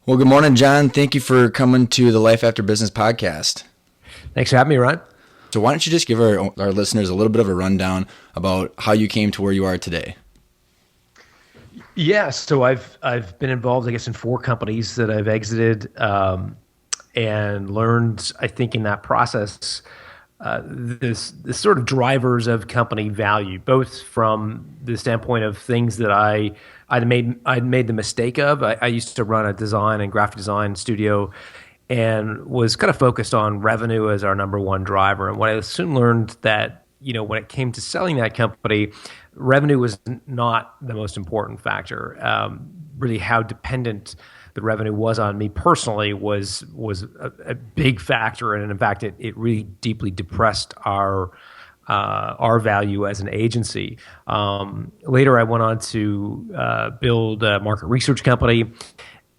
Well, good morning, John. Thank you for coming to the Life After Business podcast. Thanks for having me, Ryan. So why don't you just give our listeners a little bit of a rundown about how you came to where you are today? Yeah, so I've been involved, I guess, in four companies that I've exited, and learned, I think, in that process, this sort of drivers of company value, both from the standpoint of things that I'd made the mistake of. I used to run a design and graphic design studio, and was kind of focused on revenue as our number one driver. And what I soon learned that, when it came to selling that company, revenue was not the most important factor. Really, how dependent the revenue was on me personally was a big factor, and in fact, it really deeply depressed our value as an agency. Later, I went on to build a market research company.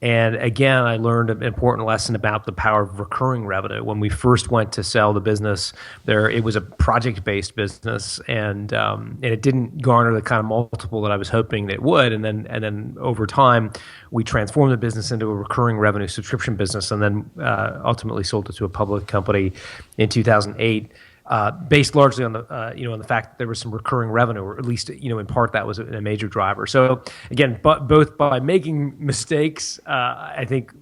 And again, I learned an important lesson about the power of recurring revenue. When we first went to sell the business, it was a project-based business, and it didn't garner the kind of multiple that I was hoping that it would. And then over time, we transformed the business into a recurring revenue subscription business, and then ultimately sold it to a public company in 2008. Based largely on the fact that there was some recurring revenue, or at least in part that was a major driver. So again, but both by making mistakes, I think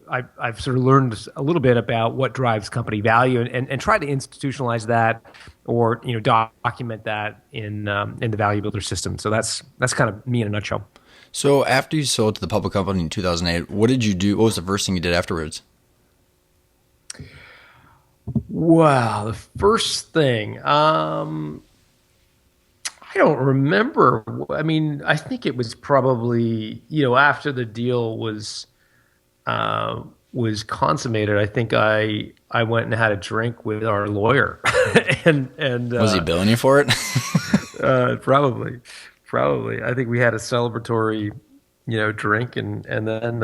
I've sort of learned a little bit about what drives company value, and try to institutionalize that, or document that in the Value Builder system. So that's kind of me in a nutshell. So after you sold to the public company in 2008, what did you do? What was the first thing you did afterwards? Wow, the first thing, I don't remember. I mean, I think it was probably, after the deal was consummated. I think I went and had a drink with our lawyer, and Was he billing you for it? probably. I think we had a celebratory, drink, and then.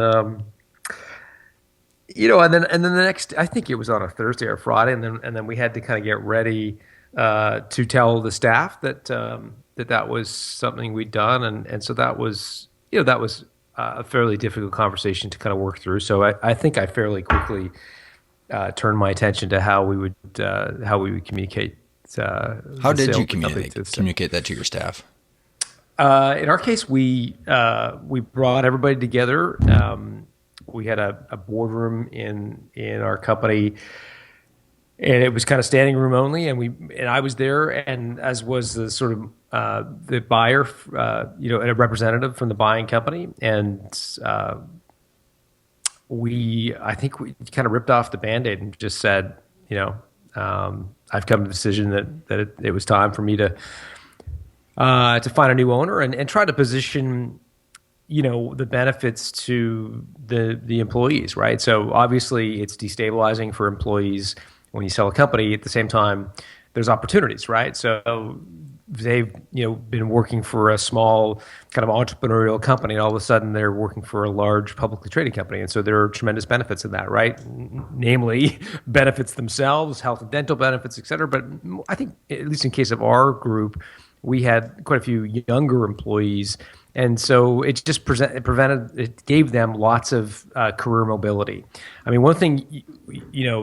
And then the next, I think it was on a Thursday or Friday, and then we had to kind of get ready to tell the staff that was something we'd done, and so that was a fairly difficult conversation to kind of work through. So I think I fairly quickly turned my attention to how we would communicate. How did you communicate that to your staff? In our case, we brought everybody together. We had a boardroom in our company, and it was kind of standing room only. And I was there, and as was the sort of the buyer, and a representative from the buying company. And I think we kind of ripped off the Band-Aid and just said, I've come to the decision that it was time for me to find a new owner, and try to position the benefits to the employees, right? So obviously it's destabilizing for employees when you sell a company. At the same time, there's opportunities, right? So they've been working for a small kind of entrepreneurial company, and all of a sudden they're working for a large publicly traded company, and so there are tremendous benefits in that, right? Namely, benefits themselves, health and dental benefits, et cetera. But I think, at least in case of our group, we had quite a few younger employees, and so it just it gave them lots of career mobility. I mean, one thing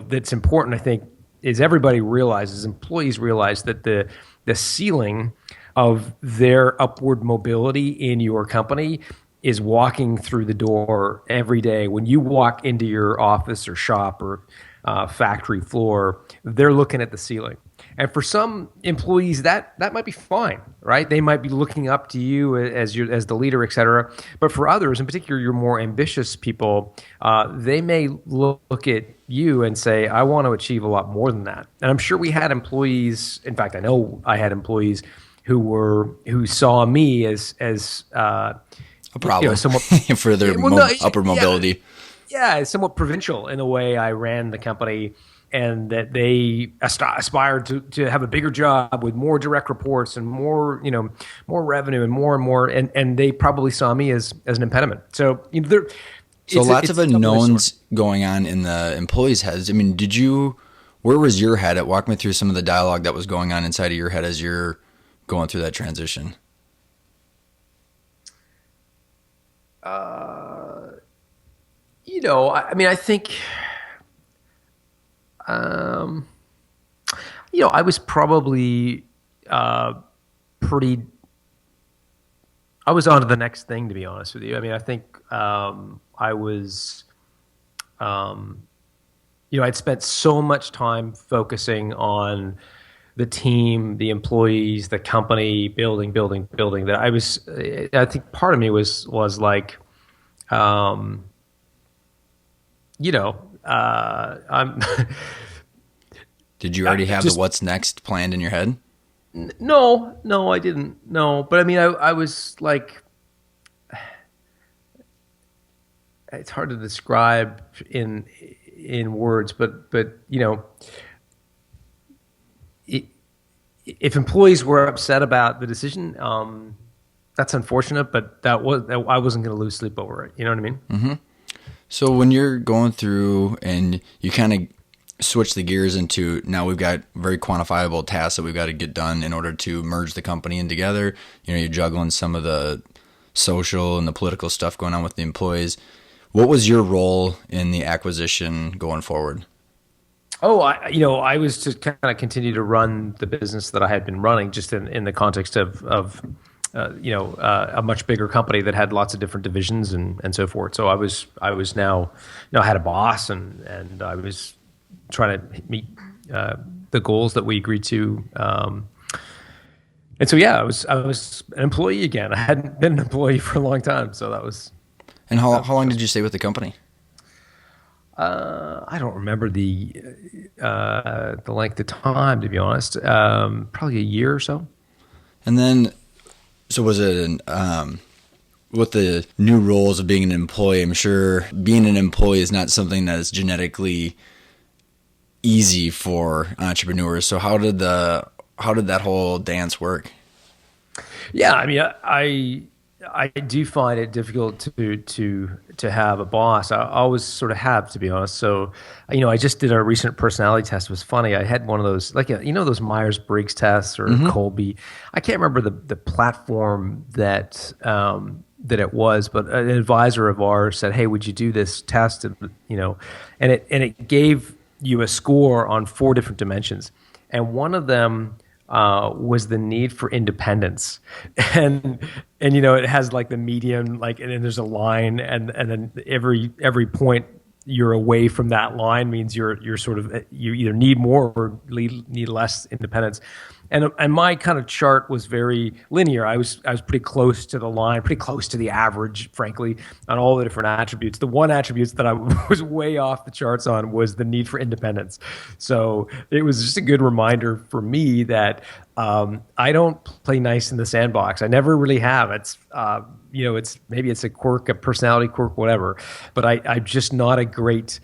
that's important, I think, is employees realize that the ceiling of their upward mobility in your company is walking through the door every day. When you walk into your office or shop or factory floor, they're looking at the ceiling. And for some employees, that might be fine, right? They might be looking up to you as the leader, et cetera. But for others, in particular, your more ambitious people, they may look at you and say, "I want to achieve a lot more than that." And I'm sure we had employees. In fact, I know I had employees who saw me as A problem somewhat for their upper mobility. Yeah, somewhat provincial in the way I ran the company, and that they aspired to have a bigger job with more direct reports and more revenue and more, and they probably saw me as an impediment. So Lots of unknowns going on in the employees' heads. I mean, where was your head at? Walk me through some of the dialogue that was going on inside of your head as you're going through that transition. I mean, I think, um, I was probably uh, pretty. I was on to the next thing, to be honest with you. I mean, I think I was, um, I'd spent so much time focusing on the team, the employees, the company, building that I think part of me was like, um, I'm Did you already have the just what's next planned in your head? no, I didn't. No, but I mean, I was like, it's hard to describe in words, but i if employees were upset about the decision, that's unfortunate. But I wasn't going to lose sleep over it. You know what I mean? So when you're going through and you kind of switch the gears into now we've got very quantifiable tasks that we've got to get done in order to merge the company in together. You're juggling some of the social and the political stuff going on with the employees. What was your role in the acquisition going forward? Oh, I was to kind of continue to run the business that I had been running, just in the context of a much bigger company that had lots of different divisions and so forth. So I was now, I had a boss and I was trying to meet the goals that we agreed to. And so yeah, I was an employee again. I hadn't been an employee for a long time, so that was. And how long did you stay with the company? I don't remember the length of time, to be honest. Probably a year or so. And then, so was it with the new roles of being an employee? I'm sure being an employee is not something that is genetically easy for entrepreneurs. So how did that whole dance work? Yeah, I mean, I do find it difficult to have a boss. I always sort of have, to be honest. So, I just did a recent personality test. It was funny. I had one of those, like, those Myers-Briggs tests or Colby. I can't remember the platform that it was, but an advisor of ours said, "Hey, would you do this test?" And it gave you a score on 4 different dimensions, and one of them was the need for independence, and it has like the median, like, and then there's a line, and then every point you're away from that line means you're sort of, you either need more or need less independence. And my kind of chart was very linear. I was pretty close to the line, pretty close to the average, frankly, on all the different attributes. The one attribute that I was way off the charts on was the need for independence. So it was just a good reminder for me that I don't play nice in the sandbox. I never really have. It's maybe it's a quirk, a personality quirk, whatever. But I'm just not a great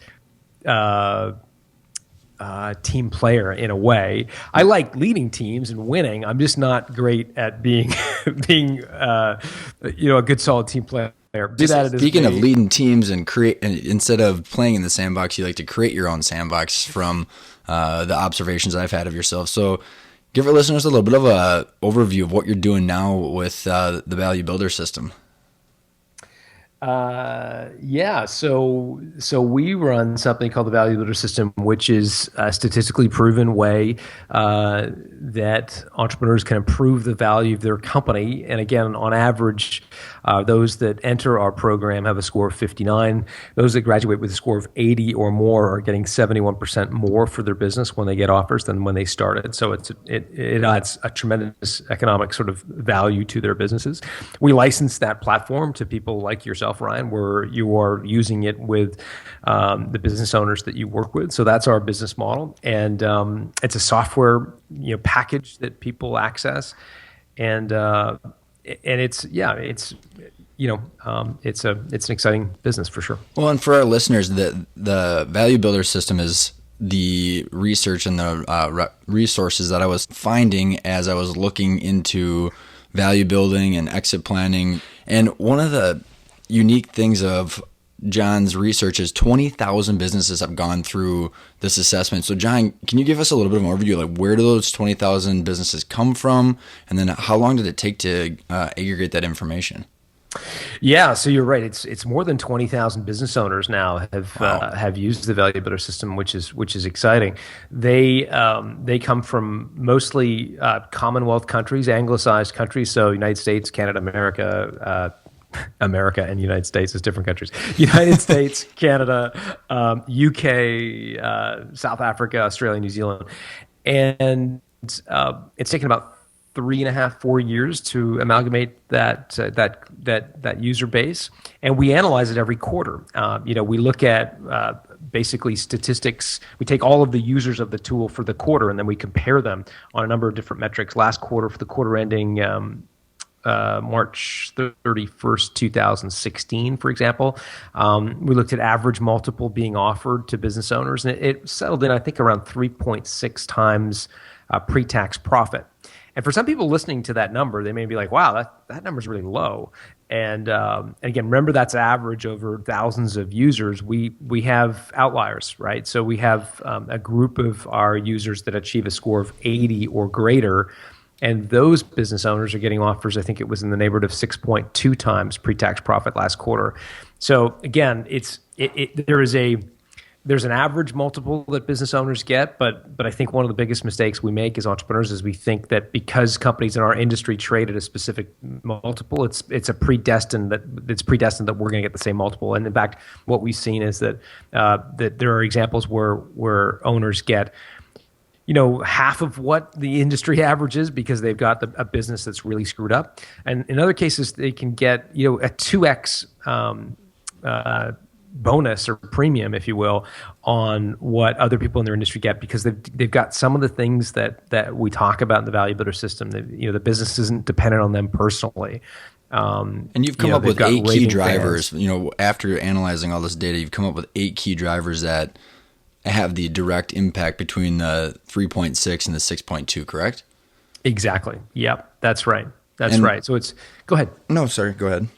team player in a way. I like leading teams and winning. I'm just not great at being a good solid team player. Speaking of leading teams and instead of playing in the sandbox, you like to create your own sandbox from the observations I've had of yourself. So give our listeners a little bit of a overview of what you're doing now with the Value Builder system. Yeah. So we run something called the Value Builder System, which is a statistically proven way that entrepreneurs can improve the value of their company. And again, on average, those that enter our program have a score of 59. Those that graduate with a score of 80 or more are getting 71% more for their business when they get offers than when they started. So it adds a tremendous economic sort of value to their businesses. We license that platform to people like yourself, Ryan, where you are using it with the business owners that you work with. So that's our business model, and it's a software package that people access, and it's an exciting business for sure. Well, and for our listeners, the Value Builder system is the research and the resources that I was finding as I was looking into value building and exit planning. And one of the unique things of John's research is 20,000 businesses have gone through this assessment. So John, can you give us a little bit of an overview, like where do those 20,000 businesses come from? And then how long did it take to aggregate that information? Yeah, so you're right. It's more than 20,000 business owners now Wow. have used the Value Builder system, which is exciting. They come from mostly Commonwealth countries, anglicized countries, so United States, Canada, America. America and United States is different countries. United States, Canada, UK, South Africa, Australia, New Zealand, and it's taken about 3.5, 4 years to amalgamate that user base, and we analyze it every quarter. We look at basically statistics. We take all of the users of the tool for the quarter, and then we compare them on a number of different metrics. Last quarter, for the quarter ending March 31st, 2016, for example. We looked at average multiple being offered to business owners, and it settled in, I think, around 3.6 times pre-tax profit. And for some people listening to that number, they may be like, wow, that number is really low. And again, remember that's average over thousands of users. We have outliers, right? So we have a group of our users that achieve a score of 80 or greater. And those business owners are getting offers, I think it was in the neighborhood of 6.2 times pre-tax profit last quarter. So again, there's an average multiple that business owners get, but I think one of the biggest mistakes we make as entrepreneurs is we think that because companies in our industry trade at a specific multiple, it's predestined that we're going to get the same multiple. And in fact, what we've seen is that there are examples where owners get half of what the industry average is because they've got a business that's really screwed up. And in other cases, they can get, a 2x bonus or premium, if you will, on what other people in their industry get because they've got some of the things that we talk about in the Value Builder system. That, the business isn't dependent on them personally. And you've come up with 8 key drivers. Fans. After analyzing all this data, you've come up with 8 key drivers that have the direct impact between the 3.6 and the 6.2, correct? Exactly. Yep. That's right. That's right. So go ahead. No, sorry. Go ahead.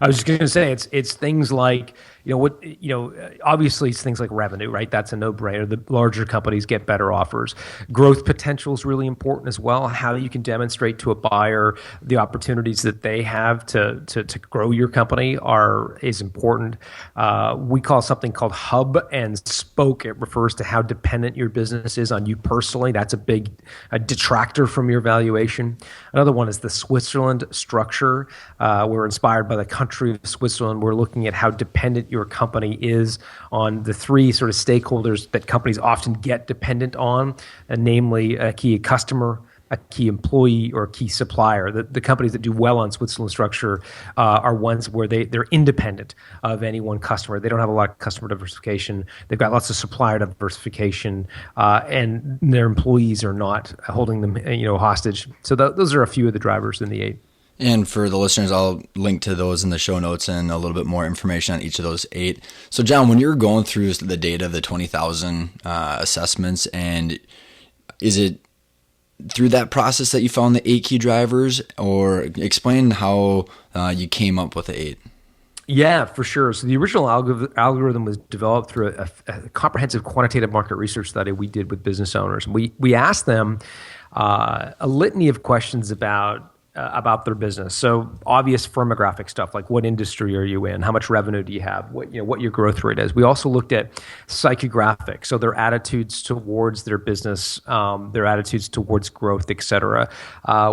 I was just going to say it's things like obviously it's things like revenue, right? That's a no-brainer. The larger companies get better offers. Growth potential is really important as well. How you can demonstrate to a buyer the opportunities that they have to grow your company is important. We call something called hub and spoke. It refers to how dependent your business is on you personally. That's a detractor from your valuation. Another one is the Switzerland structure. We're inspired by the country of Switzerland. We're looking at how dependent your company is on the 3 sort of stakeholders that companies often get dependent on, and namely a key customer, a key employee, or a key supplier. The companies that do well on Switzerland structure are ones where they're independent of any one customer. They don't have a lot of customer diversification. They've got lots of supplier diversification, and their employees are not holding them hostage. So those are a few of the drivers in the 8. And for the listeners, I'll link to those in the show notes and a little bit more information on each of those 8. So, John, when you're going through the data of the 20,000 assessments, and is it through that process that you found the 8 key drivers, or explain how you came up with the 8? Yeah, for sure. So the original algorithm was developed through a comprehensive quantitative market research study we did with business owners. We asked them a litany of questions about their business. So obvious firmographic stuff like what industry are you in? How much revenue do you have? What your growth rate is. We also looked at psychographic, so their attitudes towards their business, their attitudes towards growth, et cetera.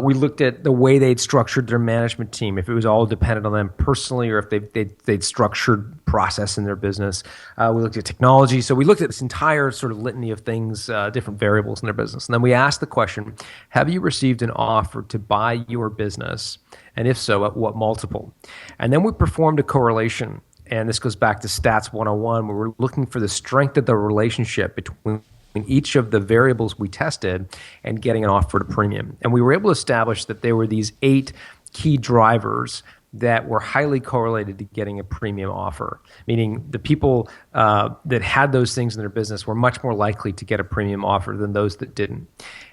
We looked at the way they'd structured their management team, if it was all dependent on them personally or if they'd structured process in their business. We looked at technology. So we looked at this entire sort of litany of things, different variables in their business. And then we asked the question, have you received an offer to buy your business? And if so, at what multiple? And then we performed a correlation. And this goes back to Stats 101, where we're looking for the strength of the relationship between each of the variables we tested and getting an offer to premium. And we were able to establish that there were these 8 key drivers that were highly correlated to getting a premium offer, meaning the people that had those things in their business were much more likely to get a premium offer than those that didn't.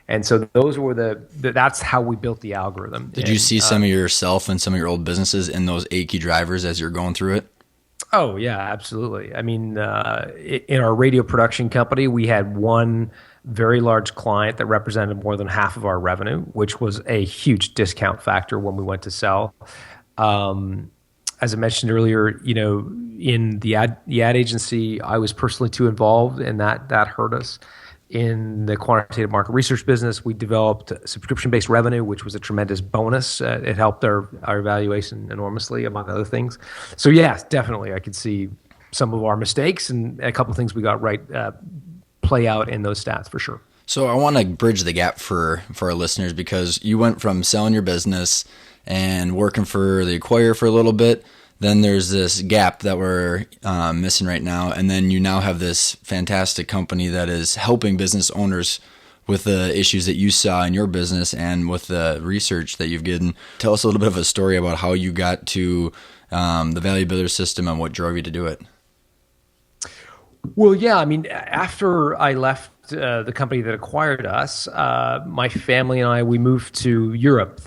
And so those were that's how we built the algorithm. Did you see some of yourself and some of your old businesses in those 8 key drivers as you're going through it? Oh, yeah, absolutely. I mean, in our radio production company, we had one very large client that represented more than half of our revenue, which was a huge discount factor when we went to sell. as I mentioned earlier, in the ad agency, I was personally too involved, and that hurt us. In the quantitative market research business, we developed subscription-based revenue, which was a tremendous bonus. It helped our valuation enormously, among other things. So yes, definitely, I could see some of our mistakes and a couple of things we got right play out in those stats for sure. So I want to bridge the gap for our listeners, because you went from selling your business and working for the acquirer for a little bit. Then there's this gap that we're missing right now. And then you now have this fantastic company that is helping business owners with the issues that you saw in your business and with the research that you've given. Tell us a little bit of a story about how you got to the Value Builder system and what drove you to do it. Well, yeah, I mean, after I left the company that acquired us, my family and we moved to Europe.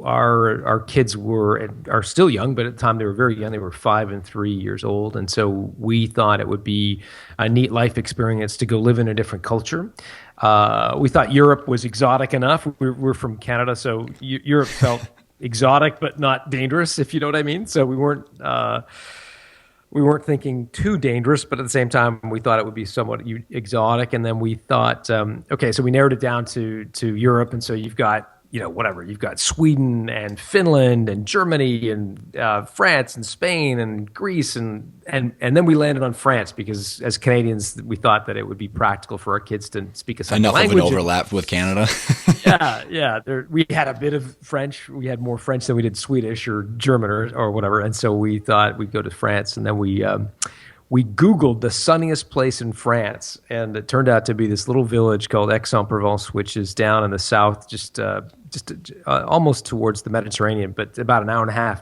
Our kids are still young, but at the time they were very young. They were 5 and 3 years old, and so we thought it would be a neat life experience to go live in a different culture. We thought Europe was exotic enough. We're from Canada, so Europe felt exotic but not dangerous, if you know what I mean. So we weren't thinking too dangerous, but at the same time, we thought it would be somewhat exotic. And then we thought, okay, so we narrowed it down to Europe, and so you've got you've got Sweden and Finland and Germany and France and Spain and Greece and then we landed on France because as Canadians we thought that it would be practical for our kids to speak a second language. Enough of an overlap with Canada. Yeah. We had a bit of French. We had more French than we did Swedish or German or whatever, and so we thought we'd go to France, and then we Googled the sunniest place in France, and it turned out to be this little village called Aix-en-Provence, which is down in the south, just almost towards the Mediterranean, but about an hour and a half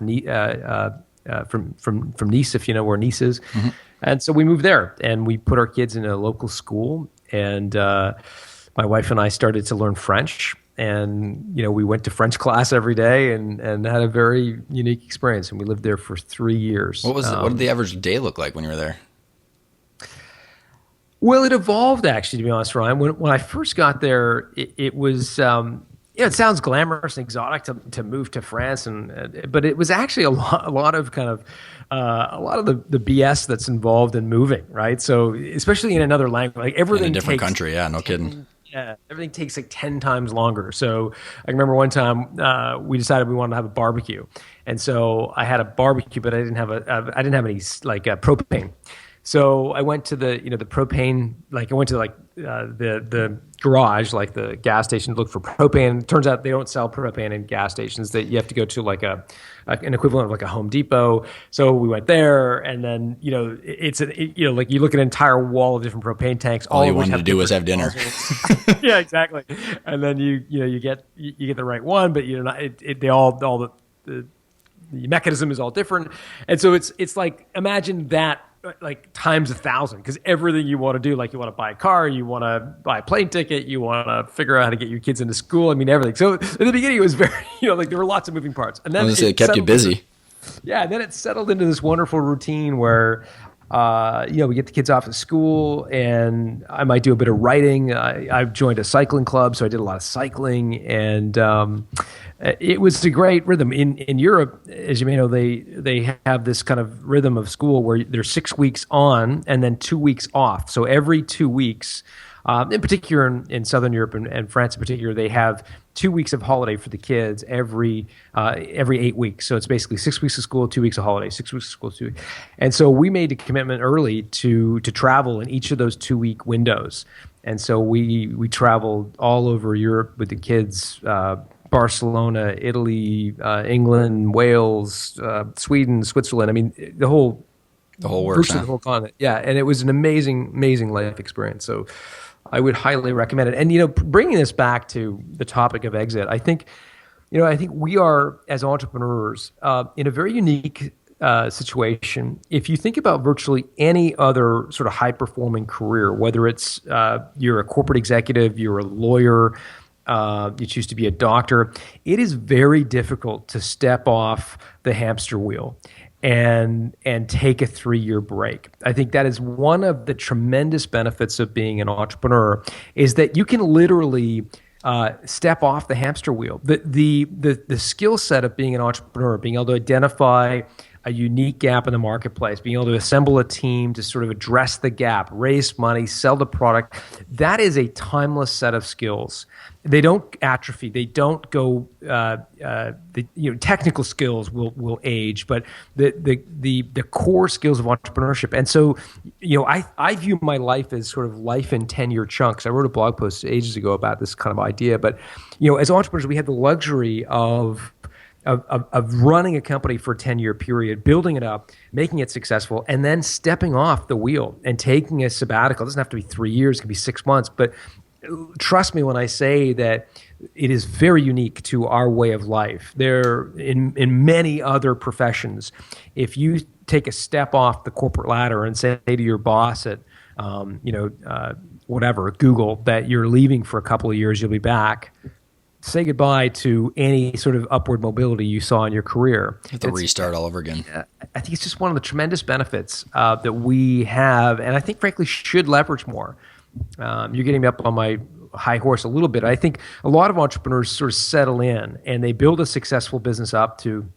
from Nice, if you know where Nice is. Mm-hmm. And so we moved there, and we put our kids in a local school, and my wife and I started to learn French. And we went to French class every day and had a very unique experience. And we lived there for 3 years. What did the average day look like when you were there? Well, it evolved, actually, to be honest, Ryan. When I first got there, it was it sounds glamorous and exotic to move to France, but it was actually a lot of kind of a lot of the BS that's involved in moving, right? So especially in another language, like everything in a different country, yeah, no kidding. Yeah, everything takes like 10 times longer. So I remember one time we decided we wanted to have a barbecue, and so I had a barbecue, but I didn't have any propane. So I went to the propane, like I went to the garage, like the gas station, to look for propane. It turns out they don't sell propane in gas stations. That you have to go to like an equivalent of like a Home Depot. So we went there, and then like you look at an entire wall of different propane tanks. All you wanted to do was have dinner. Yeah, exactly. And then you get the right one, but the mechanism is all different, and so it's like, imagine that like times 1,000, because everything you want to do, like you want to buy a car, you want to buy a plane ticket, you want to figure out how to get your kids into school. I mean, everything. So in the beginning, it was very, like there were lots of moving parts, and then it kept you busy. Yeah, and then it settled into this wonderful routine where, we get the kids off at school, and I might do a bit of writing. I've joined a cycling club, so I did a lot of cycling, and it was a great rhythm. In Europe, as you may know, they have this kind of rhythm of school where there's 6 weeks on and then 2 weeks off. So every 2 weeks, in particular in Southern Europe and France in particular, they have 2 weeks of holiday for the kids every 8 weeks. So it's basically 6 weeks of school, 2 weeks of holiday, 6 weeks of school, 2 weeks. And so we made a commitment early to travel in each of those 2 week windows. And so we traveled all over Europe with the kids, Barcelona, Italy, England, Wales, Sweden, Switzerland. I mean, the whole works, the whole continent. Yeah, and it was an amazing life experience. So I would highly recommend it. And bringing this back to the topic of exit, I think we are, as entrepreneurs, in a very unique situation. If you think about virtually any other sort of high performing career, whether it's you're a corporate executive, you're a lawyer, you choose to be a doctor, it is very difficult to step off the hamster wheel and take a 3-year break. I think that is one of the tremendous benefits of being an entrepreneur, is that you can literally step off the hamster wheel. The skill set of being an entrepreneur, being able to identify a unique gap in the marketplace, being able to assemble a team to sort of address the gap, raise money, sell the product, that is a timeless set of skills. They don't atrophy. They don't go. Technical skills will age, but the core skills of entrepreneurship. And so, I view my life as sort of life in 10-year chunks. I wrote a blog post ages ago about this kind of idea. But as entrepreneurs, we have the luxury of running a company for a 10-year period, building it up, making it successful, and then stepping off the wheel and taking a sabbatical. It doesn't have to be 3 years, it can be 6 months, but trust me when I say that it is very unique to our way of life. There, in many other professions, if you take a step off the corporate ladder and say to your boss at, whatever, Google, that you're leaving for a couple of years, you'll be back, say goodbye to any sort of upward mobility you saw in your career. You have to restart all over again. I think it's just one of the tremendous benefits that we have, and I think, frankly, should leverage more. You're getting me up on my high horse a little bit. I think a lot of entrepreneurs sort of settle in and they build a successful business up to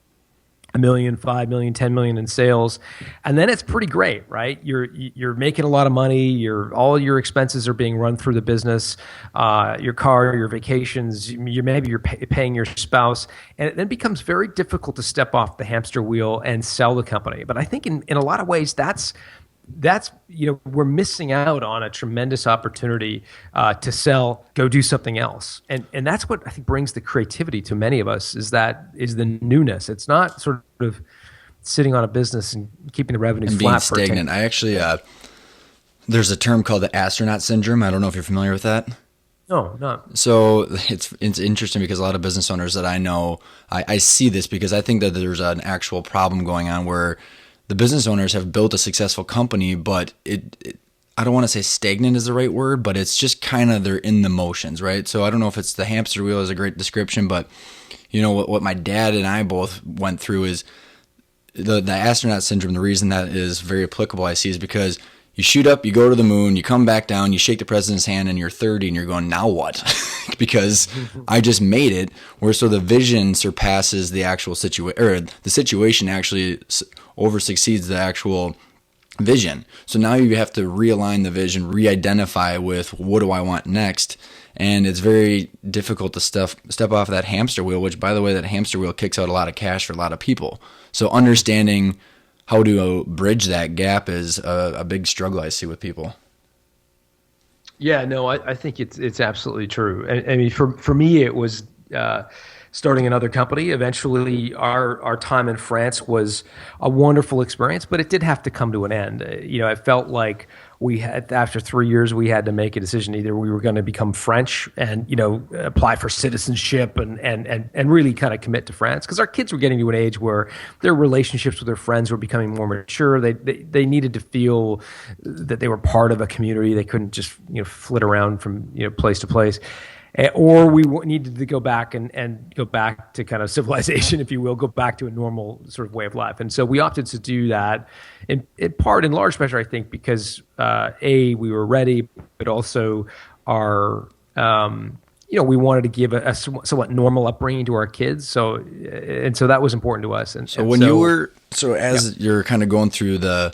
$1 million, $5 million, $10 million in sales, and then it's pretty great, right? You're making a lot of money. All your expenses are being run through the business. Your car, your vacations. You're paying your spouse, and it then becomes very difficult to step off the hamster wheel and sell the company. But I think in a lot of ways that's we're missing out on a tremendous opportunity to sell, go do something else, and that's what I think brings the creativity to many of us. Is the newness. It's not sort of sitting on a business and keeping the revenues and flat being stagnant. I actually there's a term called the astronaut syndrome. I don't know if you're familiar with that. No, not. So it's interesting because a lot of business owners that I know, I see this because I think that there's an actual problem going on where the business owners have built a successful company, but I don't want to say stagnant is the right word, but it's just kind of they're in the motions, right? So I don't know if it's the hamster wheel is a great description, but what my dad and I both went through is the astronaut syndrome. The reason that is very applicable, I see, is because you shoot up, you go to the moon, you come back down, you shake the president's hand, and you're 30, and you're going, now what? Because I just made it. Where so the vision surpasses the actual situation, or the situation actually over succeeds the actual vision. So now you have to realign the vision, re-identify with what do I want next, and it's very difficult to step off that hamster wheel. Which, by the way, that hamster wheel kicks out a lot of cash for a lot of people. So understanding how to bridge that gap is a big struggle I see with people. Yeah, no, I think it's absolutely true. I mean, for me, it was starting another company. Eventually, our time in France was a wonderful experience, but it did have to come to an end. I felt like after 3 years, we had to make a decision. Either we were going to become French and apply for citizenship and really kind of commit to France, because our kids were getting to an age where their relationships with their friends were becoming more mature. They needed to feel that they were part of a community. They couldn't just flit around from place to place. Or we needed to go back and go back to kind of civilization, if you will, go back to a normal sort of way of life. And so we opted to do that in large measure, I think, because we were ready, but also we wanted to give a somewhat normal upbringing to our kids. So that was important to us. You're kind of going through the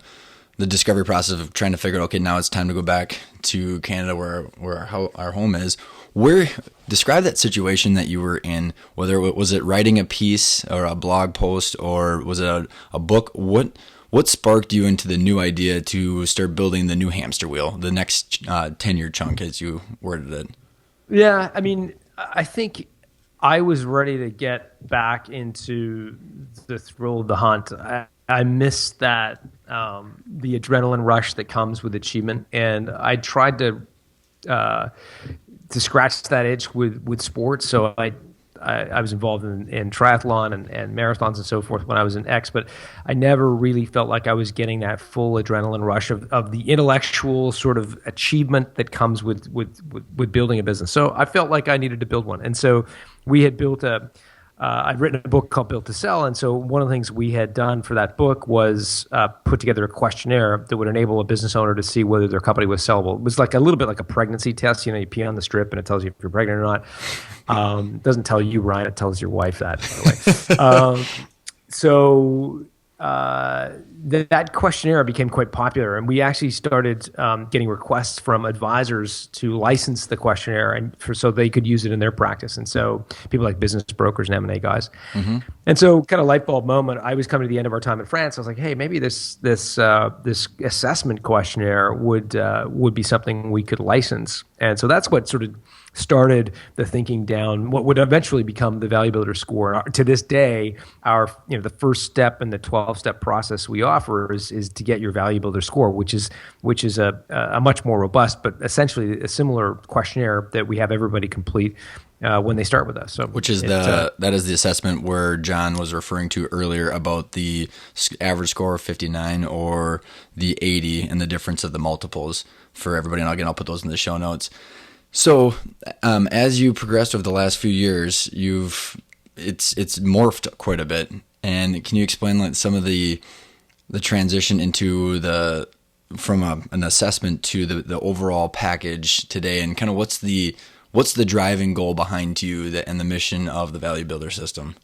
discovery process of trying to figure out, okay, now it's time to go back to Canada where our home is. Describe that situation that you were in, whether was it writing a piece or a blog post, or was it a book? What sparked you into the new idea to start building the new hamster wheel, the next 10-year chunk, as you worded it? Yeah, I mean, I think I was ready to get back into the thrill of the hunt. I missed that, the adrenaline rush that comes with achievement, and I tried to scratch that itch with sports. So I was involved in triathlon and marathons and so forth when I was in X, but I never really felt like I was getting that full adrenaline rush of the intellectual sort of achievement that comes with building a business. So I felt like I needed to build one. And so we had built a I'd written a book called Built to Sell, and so one of the things we had done for that book was put together a questionnaire that would enable a business owner to see whether their company was sellable. It was like a little bit like a pregnancy test. You pee on the strip, and it tells you if you're pregnant or not. It doesn't tell you, Ryan. It tells your wife that, by the way. So that questionnaire became quite popular, and we actually started getting requests from advisors to license the questionnaire, and so they could use it in their practice. And so people like business brokers and M&A guys. Mm-hmm. And so, kind of light bulb moment. I was coming to the end of our time in France. I was like, hey, maybe this assessment questionnaire would be something we could license. And so that's what sort of started the thinking down what would eventually become the Value Builder Score. To this day, the first step in the 12-step process we offer is to get your Value Builder Score, which is a much more robust, but essentially a similar questionnaire that we have everybody complete when they start with us. So, which is that is the assessment where John was referring to earlier about the average score of 59 or the 80 and the difference of the multiples for everybody. And I'll put those in the show notes. So, as you progressed over the last few years, it's morphed quite a bit. And can you explain some of the transition into from an assessment to the overall package today, and kind of what's the driving goal behind you and the mission of the Value Builder system?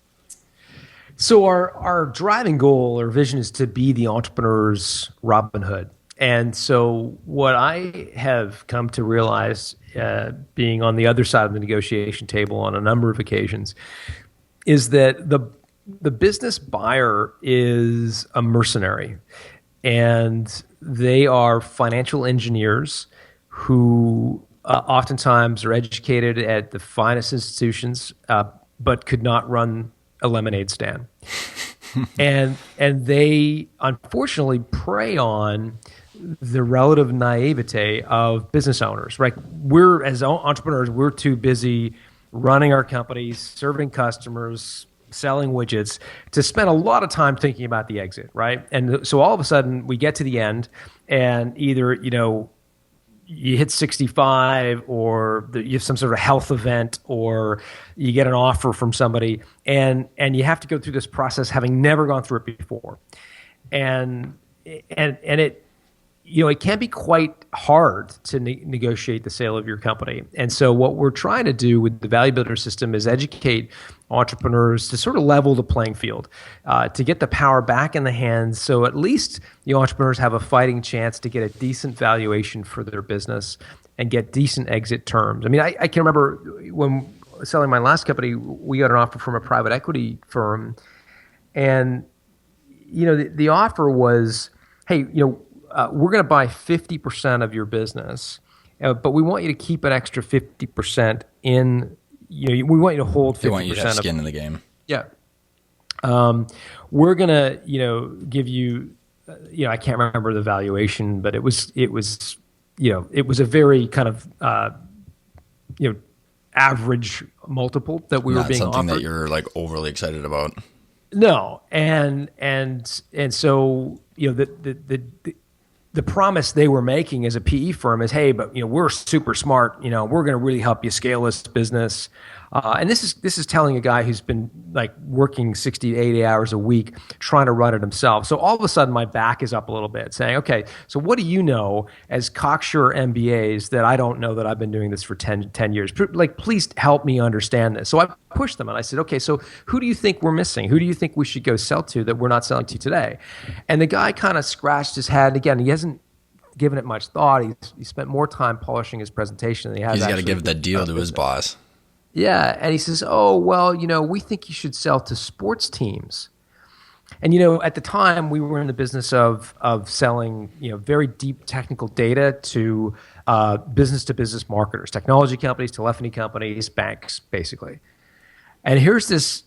So our driving goal or vision is to be the entrepreneur's Robin Hood. And so what I have come to realize, being on the other side of the negotiation table on a number of occasions, is that the business buyer is a mercenary, and they are financial engineers who oftentimes are educated at the finest institutions, but could not run a lemonade stand. and they unfortunately prey on the relative naivete of business owners, right? We're, as entrepreneurs, we're too busy running our companies, serving customers, selling widgets, to spend a lot of time thinking about the exit, right? And so all of a sudden we get to the end, and either, you hit 65, or you have some sort of health event, or you get an offer from somebody, and you have to go through this process having never gone through it before. And it can be quite hard to negotiate the sale of your company. And so what we're trying to do with the Value Builder system is educate entrepreneurs to sort of level the playing field, to get the power back in the hands, so at least the entrepreneurs have a fighting chance to get a decent valuation for their business and get decent exit terms. I mean, I can remember when selling my last company, we got an offer from a private equity firm, and the offer was, hey, we're going to buy 50% of your business, but we want you to keep an extra 50% in. We want you to hold 50%. They want you to have skin in the game. Yeah. We're going to, give you, I can't remember the valuation, but it was a very kind of, average multiple that we were being offered. Not something that you're overly excited about. No, and so the promise they were making as a PE firm is, hey, but we're super smart. We're going to really help you scale this business. And this is telling a guy who's been working 60 to 80 hours a week trying to run it himself. So all of a sudden my back is up a little bit, saying, okay, so what do you know as cocksure MBAs that I don't know, that I've been doing this for 10 years? Please help me understand this. So I pushed them and I said, okay, so who do you think we're missing? Who do you think we should go sell to that we're not selling to today? And the guy kind of scratched his head. Again, he hasn't given it much thought. He spent more time polishing his presentation than he has. He's got to give that deal to his boss. Yeah, and he says, oh, well, we think you should sell to sports teams. And, at the time, we were in the business of selling, very deep technical data to business-to-business marketers, technology companies, telephony companies, banks, basically. And here's this,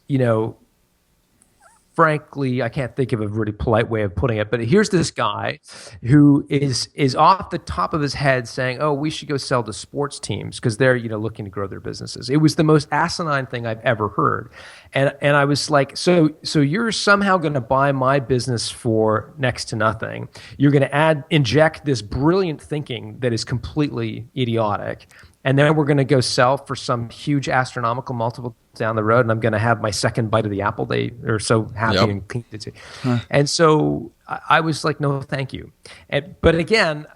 frankly, I can't think of a really polite way of putting it, but here's this guy who is off the top of his head saying, oh, we should go sell to sports teams because they're, looking to grow their businesses. It was the most asinine thing I've ever heard. And I was like, so you're somehow going to buy my business for next to nothing. You're going to inject this brilliant thinking that is completely idiotic and then we're going to go sell for some huge astronomical multiple down the road, and I'm going to have my second bite of the apple. They are so happy and clean. And so I was like, no, thank you. But again,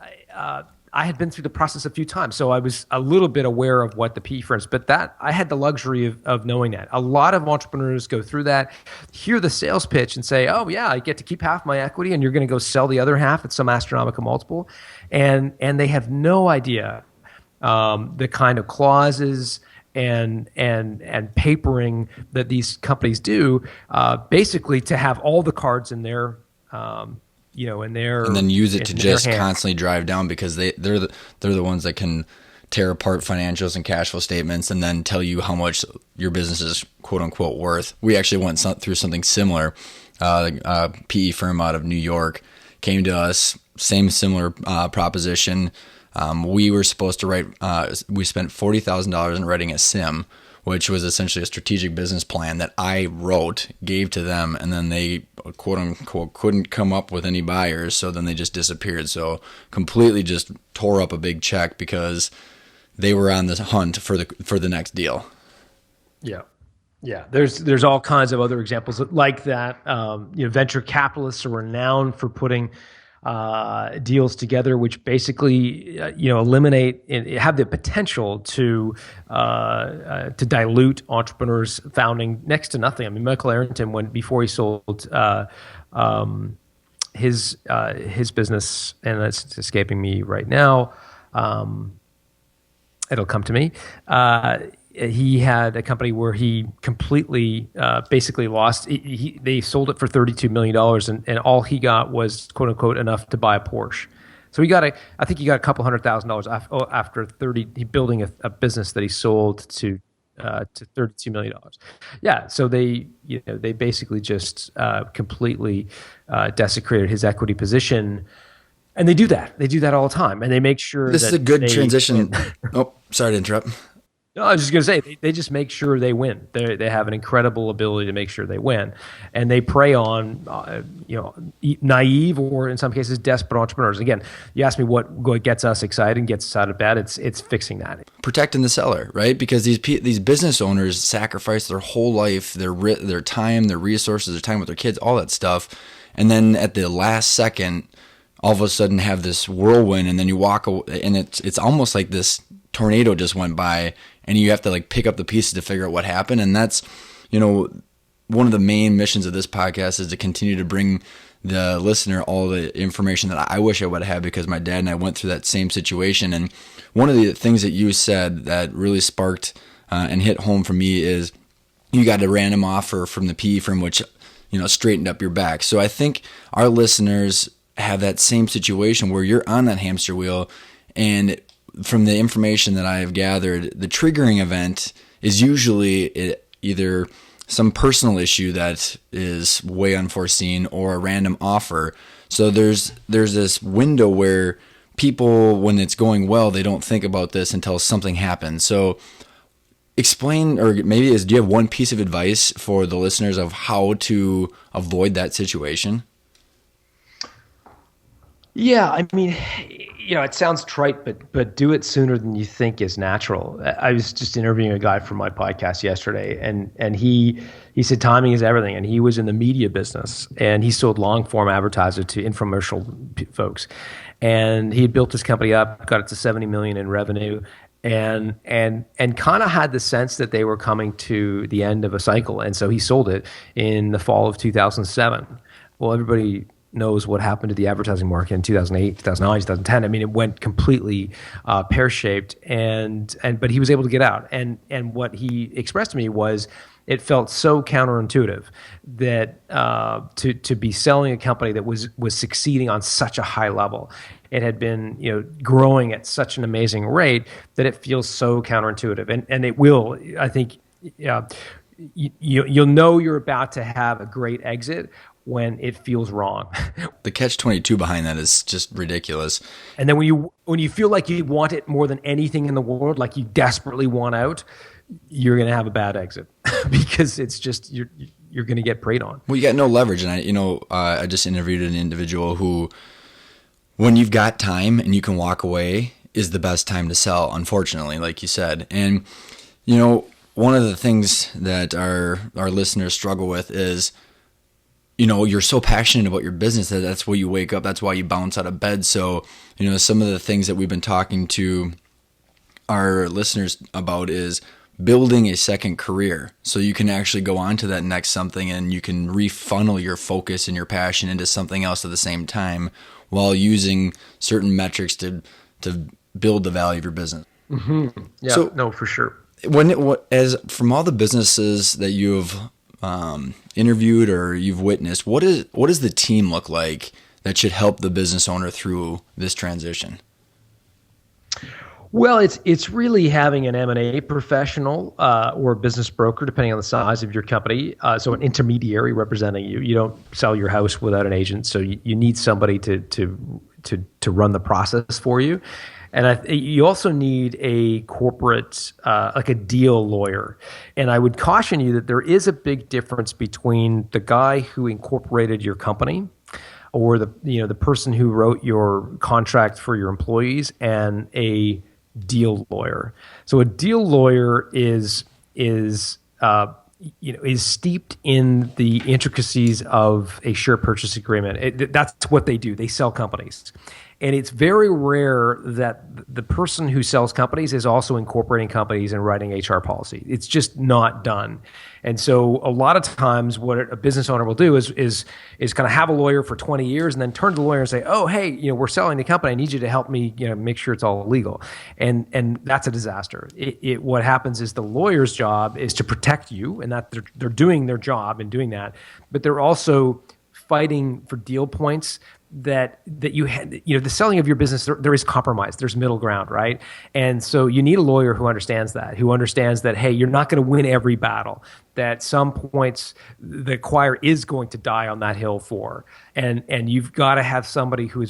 I had been through the process a few times, so I was a little bit aware of what the PE firms, but that I had the luxury of knowing that. A lot of entrepreneurs go through that, hear the sales pitch and say, oh yeah, I get to keep half my equity and you're going to go sell the other half at some astronomical multiple. And they have no idea the kind of clauses and papering that these companies do, basically to have all the cards in their in their, and then use it to just hands. constantly drive down, because they're the ones that can tear apart financials and cash flow statements and then tell you how much your business is quote unquote worth. We actually went through something similar. A PE firm out of New York came to us, similar proposition. We were supposed to write. We spent $40,000 in writing a SIM, which was essentially a strategic business plan that I wrote, gave to them, and then they, quote unquote, couldn't come up with any buyers, so then they just disappeared. So completely just tore up a big check because they were on the hunt for the next deal. Yeah. Yeah, there's all kinds of other examples like that. Venture capitalists are renowned for putting deals together, which basically eliminate and have the potential to dilute entrepreneurs founding next to nothing. I mean, Michael Arrington, before he sold his business, and it's escaping me right now, it'll come to me. He had a company where he completely, basically lost. They sold it for $32 million, and all he got was quote unquote enough to buy a Porsche. So I think he got a couple $100,000 after building a business that he sold to $32 million. Yeah. So they basically just completely desecrated his equity position. And they do that. They do that all the time, and they make sure this is a good transition. Oh, sorry to interrupt. No, I was just going to say, they just make sure they win. They have an incredible ability to make sure they win. And they prey on, naive or in some cases desperate entrepreneurs. Again, you asked me what gets us excited and gets us out of bed. It's fixing that. Protecting the seller, right? Because these business owners sacrifice their whole life, their time, their resources, their time with their kids, all that stuff. And then at the last second, all of a sudden have this whirlwind, and then you walk away, and it's almost like this tornado just went by, and you have to pick up the pieces to figure out what happened. And that's, one of the main missions of this podcast is to continue to bring the listener all the information that I wish I would have, because my dad and I went through that same situation. And one of the things that you said that really sparked and hit home for me is you got a random offer from the PE firm, which, straightened up your back. So I think our listeners have that same situation where you're on that hamster wheel, and from the information that I have gathered, the triggering event is usually either some personal issue that is way unforeseen or a random offer. So there's this window where people, when it's going well, they don't think about this until something happens. So explain, or maybe do you have one piece of advice for the listeners of how to avoid that situation? Yeah, I mean, it sounds trite, but do it sooner than you think is natural. I was just interviewing a guy for my podcast yesterday, and he said timing is everything, and he was in the media business, and he sold long form advertising to infomercial folks, and he had built his company up, got it to 70 million in revenue, and kind of had the sense that they were coming to the end of a cycle, and so he sold it in the fall of 2007. Well, everybody knows what happened to the advertising market in 2008, 2009, 2010. I mean, it went completely pear-shaped, but he was able to get out. And what he expressed to me was it felt so counterintuitive that to be selling a company that was succeeding on such a high level. It had been growing at such an amazing rate that it feels so counterintuitive, and it will. I think you'll know you're about to have a great exit when it feels wrong. The catch-22 behind that is just ridiculous. And then when you feel like you want it more than anything in the world, like you desperately want out, you're going to have a bad exit because it's just you're going to get preyed on. Well, you got no leverage, and I just interviewed an individual who, when you've got time and you can walk away, is the best time to sell, unfortunately, like you said. And, you know, one of the things that our listeners struggle with is, you know, you're so passionate about your business that that's why you wake up. That's why you bounce out of bed. So, you know, some of the things that we've been talking to our listeners about is building a second career. So you can actually go on to that next something and you can refunnel your focus and your passion into something else at the same time while using certain metrics to build the value of your business. Yeah, So no, for sure. as from all the businesses that you've interviewed or you've witnessed, what does the team look like that should help the business owner through this transition? Well, it's really having an M&A professional or a business broker, depending on the size of your company. So an intermediary representing you. You don't sell your house without an agent, so you need somebody to run the process for you. And you also need a corporate, like a deal lawyer. And I would caution you that there is a big difference between the guy who incorporated your company or the person who wrote your contract for your employees and a deal lawyer. So a deal lawyer is steeped in the intricacies of a share purchase agreement. That's what they do. They sell companies. And it's very rare that the person who sells companies is also incorporating companies and writing HR policy. It's just not done. And so a lot of times what a business owner will do is kind of have a lawyer for 20 years and then turn to the lawyer and say, oh, hey, we're selling the company. I need you to help me, make sure it's all legal. And that's a disaster. What happens is the lawyer's job is to protect you, and that they're doing their job in doing that, but they're also fighting for deal points that you had, the selling of your business, there is compromise, there's middle ground, right? And so you need a lawyer who understands that, hey, you're not going to win every battle, that some points the choir is going to die on that hill for, and you've got to have somebody who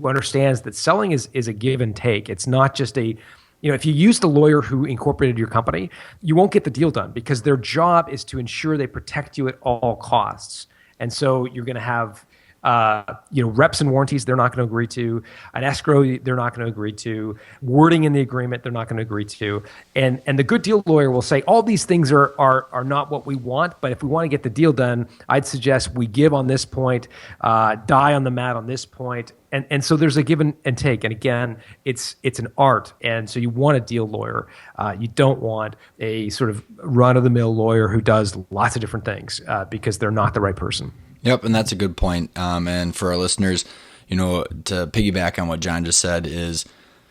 understands that selling is a give and take. It's not just if you use the lawyer who incorporated your company, you won't get the deal done because their job is to ensure they protect you at all costs. And so you're going to have reps and warranties they're not going to agree to, an escrow they're not going to agree to, wording in the agreement they're not going to agree to, and the good deal lawyer will say all these things are not what we want, but if we want to get the deal done, I'd suggest we give on this point, die on the mat on this point, and so there's a give and take, and again, it's an art, and so you want a deal lawyer, you don't want a sort of run-of-the-mill lawyer who does lots of different things because they're not the right person. Yep, and that's a good point. And for our listeners, to piggyback on what John just said, is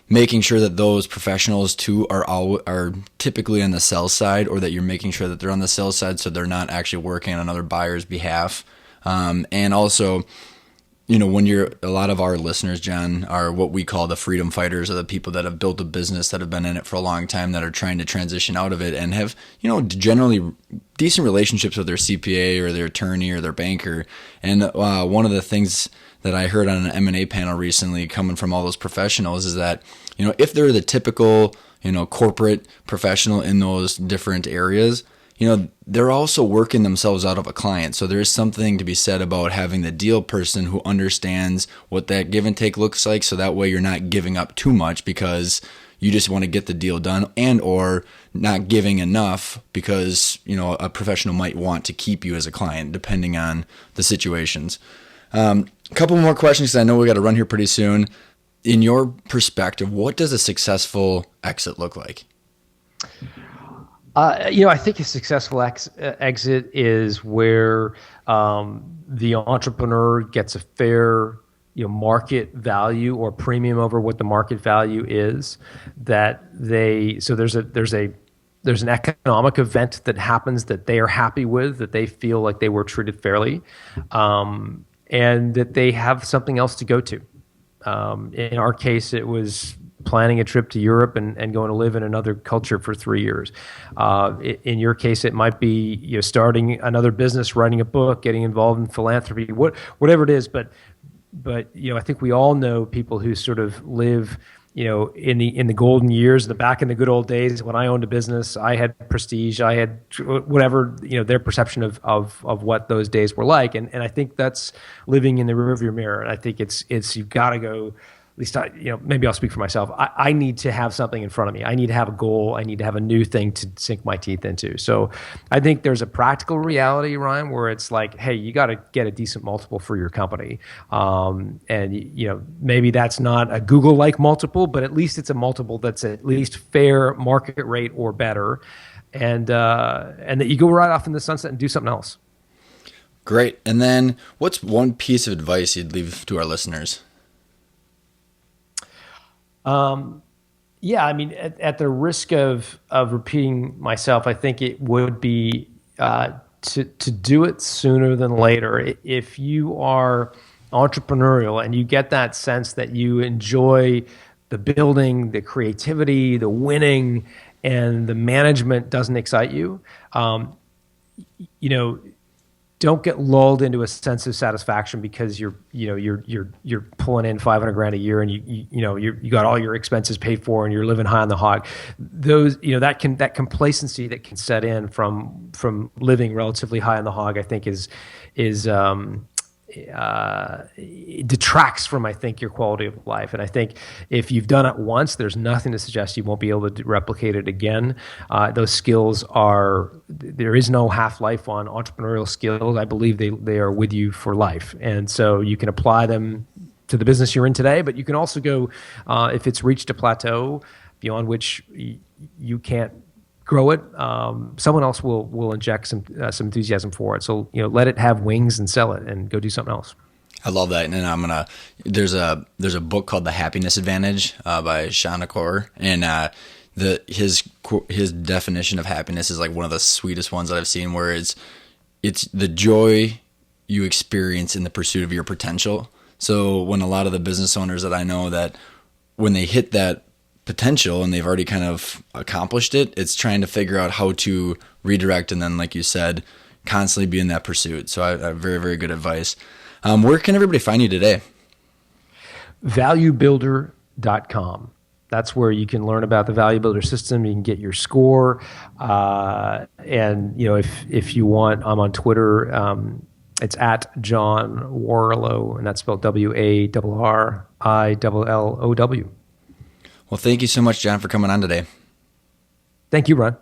making sure that those professionals too are typically on the sell side, or that you're making sure that they're on the sell side so they're not actually working on another buyer's behalf. And also, when a lot of our listeners, John, are what we call the freedom fighters, or the people that have built a business that have been in it for a long time that are trying to transition out of it and have, generally decent relationships with their CPA or their attorney or their banker. And one of the things that I heard on an M&A panel recently coming from all those professionals is that, if they're the typical, corporate professional in those different areas, they're also working themselves out of a client. So there's something to be said about having the deal person who understands what that give and take looks like. So that way you're not giving up too much because you just want to get the deal done, and or not giving enough because, a professional might want to keep you as a client depending on the situations. A couple more questions because I know we got to run here pretty soon. In your perspective, what does a successful exit look like? I think a successful exit is where the entrepreneur gets a fair, market value or premium over what the market value is. So there's an economic event that happens that they are happy with, that they feel like they were treated fairly, and that they have something else to go to. In our case, it was planning a trip to Europe and going to live in another culture for 3 years. In your case, it might be starting another business, writing a book, getting involved in philanthropy, whatever it is. But I think we all know people who sort of live in the golden years, back in the good old days when I owned a business, I had prestige, I had whatever their perception of what those days were like, and I think that's living in the rearview mirror. And I think it's you've got to go. least maybe I'll speak for myself. I need to have something in front of me. I need to have a goal. I need to have a new thing to sink my teeth into. So I think there's a practical reality, Ryan, where it's like, hey, you got to get a decent multiple for your company. And maybe that's not a Google-like multiple, but at least it's a multiple that's at least fair market rate or better. And that you go right off in the sunset and do something else. Great. And then what's one piece of advice you'd leave to our listeners? Yeah, I mean, at the risk of repeating myself, I think it would be to do it sooner than later. If you are entrepreneurial and you get that sense that you enjoy the building, the creativity, the winning, and the management doesn't excite you, don't get lulled into a sense of satisfaction because you're pulling in $500,000 a year and you got all your expenses paid for and you're living high on the hog. Those that complacency that can set in from living relatively high on the hog, I think it detracts from, I think, your quality of life. And I think if you've done it once, there's nothing to suggest you won't be able to replicate it again. Those skills there is no half-life on entrepreneurial skills. I believe they are with you for life. And so you can apply them to the business you're in today, but you can also go, if it's reached a plateau beyond which you can't grow it, someone else will inject some enthusiasm for it. So let it have wings and sell it, and go do something else. I love that. And there's a book called The Happiness Advantage by Sean Acor, and his definition of happiness is like one of the sweetest ones that I've seen, where it's the joy you experience in the pursuit of your potential. So when a lot of the business owners that I know, that when they hit that potential and they've already kind of accomplished it, it's trying to figure out how to redirect, and then, like you said, constantly be in that pursuit. So I have very, very good advice. Where can everybody find you today? Valuebuilder.com. That's where you can learn about the Value Builder system. You can get your score. And if you want, I'm on Twitter. It's at John Warrillow, and that's spelled WARRILLOW. Well, thank you so much, John, for coming on today. Thank you, Ron.